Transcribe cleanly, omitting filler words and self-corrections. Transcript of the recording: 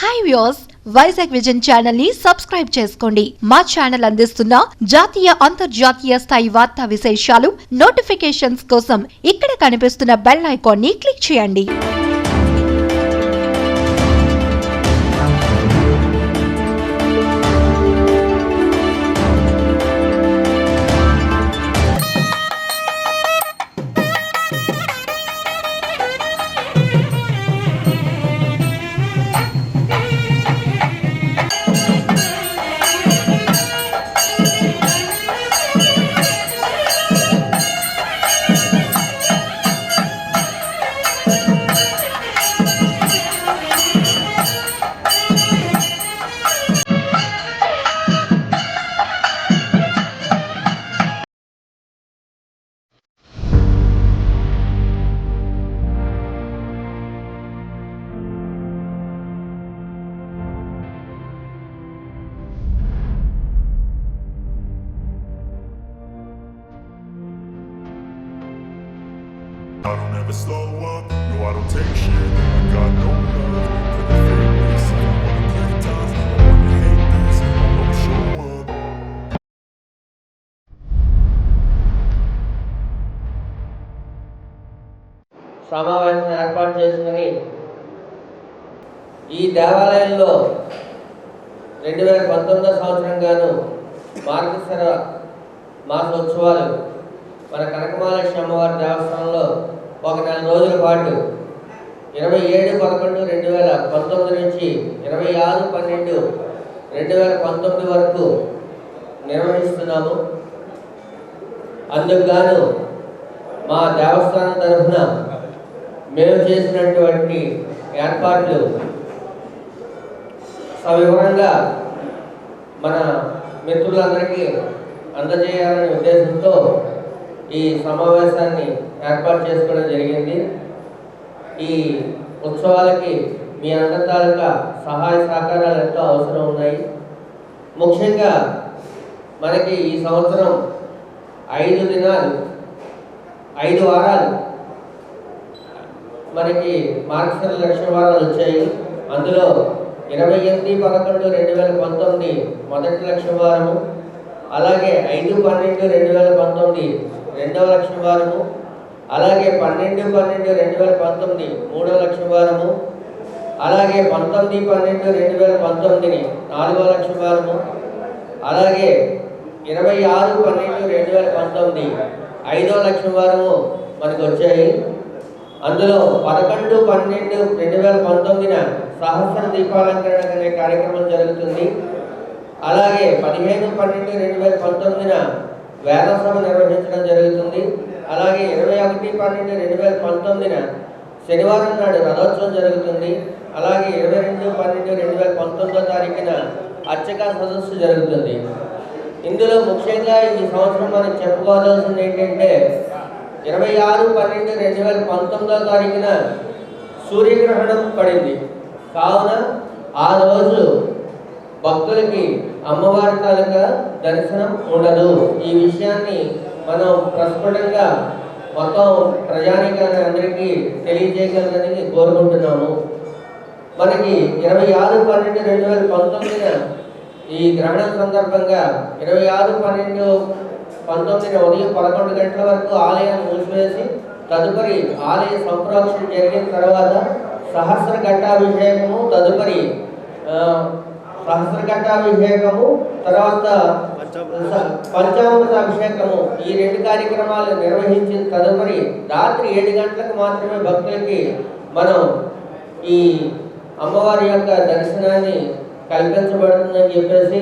Hi viewers, Vizag vision channel ని subscribe చేసుకోండి. మా ఛానల్ అందిస్తున్న జాతీయ అంతర్జాతీయ స్థాయి వార్తా విశేషాలు నోటిఫికేషన్స్ కోసం ఇక్కడ కనిపిస్తున్న బెల్ ఐకాన్ ని క్లిక్ చేయండి. I don't ever slow up, no I don't take shit. I got no love for the fakeness. I don't wanna play tough, I wanna hate this. I wanna show up. సమావేశం ఏర్పాటు చేసుకుని ఈ దేవాలయంలో 2019 సంవత్సరం గాను మార్గశిర మాస ఉత్సవాలు మన కనకమహాలక్ష్మి అమ్మవారి దేవస్థానంలో ఒక నెల రోజుల పాటు 27/11/2019 నుంచి 26/12/2019 వరకు నిర్వహిస్తున్నాము. అందుకు గాను మా దేవస్థానం తరఫున మేము చేసినటువంటి ఏర్పాట్లు సవివరంగా మన మిత్రులందరికీ అందజేయాలనే ఉద్దేశంతో ఈ సమావేశాన్ని ఏర్పాటు చేసుకోవడం జరిగింది. ఈ ఉత్సవాలకి మీ అందరి తాలూకా సహాయ సహకారాలు ఎంతో అవసరం ఉన్నాయి. ముఖ్యంగా మనకి ఈ సంవత్సరం 5 దినాలు 5 వారాలు మనకి మార్గశిర లక్ష్మి వారాలు వచ్చాయి. అందులో 28/11/2019 మొదటి లక్ష్మి వారము, అలాగే 5/12/2019 రెండవ లక్ష్మి వారము, అలాగే 12/12/2019 మూడవ లక్ష్మి వారము, అలాగే 19/12/2019 నాలుగవ లక్ష్మి వారము, అలాగే 26/12/2019 ఐదవ లక్ష్మి వారము మనకు వచ్చాయి. అందులో 11/12/2019 సహస్ర దీపాలంకరణ అనే కార్యక్రమం జరుగుతుంది. అలాగే 15/12/2019 వేద సభ నిర్వహించడం జరుగుతుంది. అలాగే 21/12/2019 శనివారం నాడు రథోత్సవం జరుగుతుంది. అలాగే 22/12/2019 తారీఖున అర్చకా సదస్సు జరుగుతుంది. ఇందులో ముఖ్యంగా ఈ సంవత్సరం మనం చెప్పుకోవాల్సింది ఏంటంటే 26/12/2019 తారీఖున సూర్యగ్రహణం పడింది. కావున ఆ రోజు భక్తులకి అమ్మవారి తాలూకా దర్శనం ఉండదు. ఈ విషయాన్ని మనం ప్రస్ఫుటంగా మొత్తం ప్రజానీకాన్ని అందరికీ తెలియజేయగలదని కోరుకుంటున్నాము. మనకి 26/12/2019 ఈ గ్రహణం సందర్భంగా 26/12/19 ఉదయం 11 గంటల వరకు ఆలయాన్ని మూసివేసి తదుపరి ఆలయ సంప్రోక్షణ జరిగిన తర్వాత సహస్ర ఘట్టాభిషేకము, తదుపరి సహస్రఘట్టాభిషేకము, తర్వాత పంచామృత అభిషేకము, ఈ 2 కార్యక్రమాలు నిర్వహించిన తదుపరి రాత్రి 7 గంటలకు మాత్రమే భక్తులకి మనం ఈ అమ్మవారి యొక్క దర్శనాన్ని కల్పించబడుతుందని చెప్పేసి